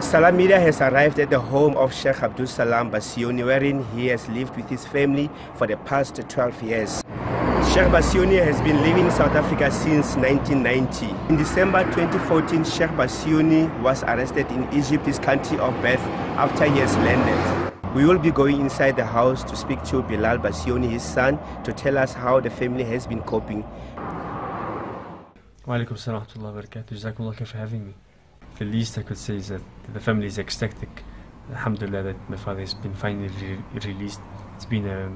Salam Media has arrived at the home of Sheikh Abdul Salam Bassiouni, wherein he has lived with his family for the past 12 years. Sheikh Bassiouni has been living in South Africa since 1990. In December 2014, Sheikh Bassiouni was arrested in Egypt, his country of birth, after he has landed. We will be going inside the house to speak to Bilal Bassiouni, his son, to tell us how the family has been coping. Wa alaikum assalam wa rahmatullahi wa barakatuh. Jazakumullah khair for having me. The least I could say is that the family is ecstatic. Alhamdulillah that my father has been finally released. It's been a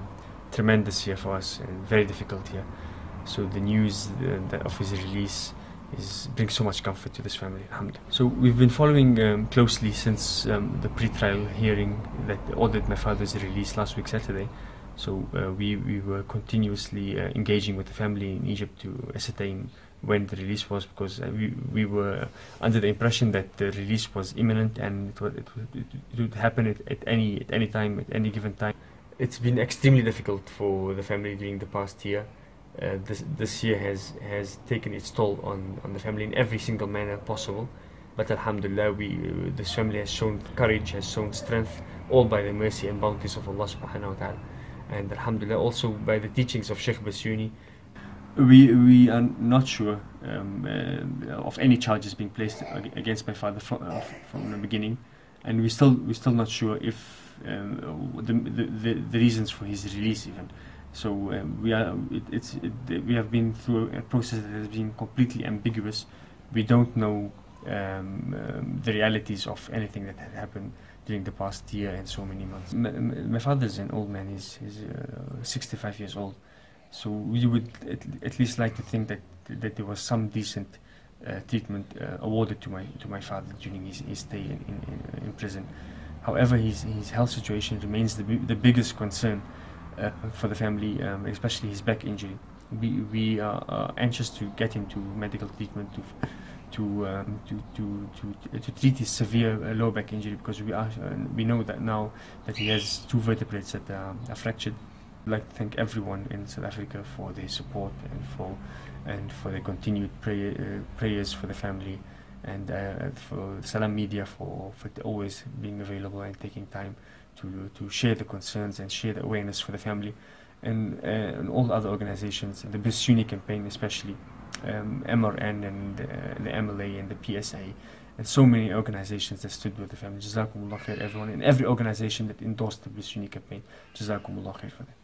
tremendous year for us and very difficult year. So the news of his release brings so much comfort to this family, alhamdulillah. So we've been following closely since the pre-trial hearing that ordered my father's release last week Saturday. So we were continuously engaging with the family in Egypt to ascertain when the release was, because we were under the impression that the release was imminent and it would happen at any time, at any given time. It's been extremely difficult for the family during the past year. This year has taken its toll on the family in every single manner possible. But alhamdulillah, this family has shown courage, has shown strength, all by the mercy and bounties of Allah subhanahu wa ta'ala. And alhamdulillah, also by the teachings of Sheikh Bassiouni. We are not sure of any charges being placed against my father from the beginning, and we're still not sure if the reasons for his release even. So we have been through a process that has been completely ambiguous. We don't know the realities of anything that had happened during the past year and so many months. My father is an old man. He's 65 years old. So we would at least like to think that there was some decent treatment awarded to my father during his stay in prison. However, his health situation remains the biggest concern for the family, especially his back injury. We are anxious to get him to medical treatment to treat his severe lower back injury, because we know that now that he has two vertebrates that are fractured. I'd like to thank everyone in South Africa for their support and for their continued prayers for the family, and for Salam Media for always being available and taking time to share the concerns and share the awareness for the family, and all other organizations, the Bassiouni campaign especially, MRN and the MLA and the PSA, and so many organizations that stood with the family. Jazakumullah khair everyone, and every organization that endorsed the Bassiouni campaign. Jazakumullah khair for that.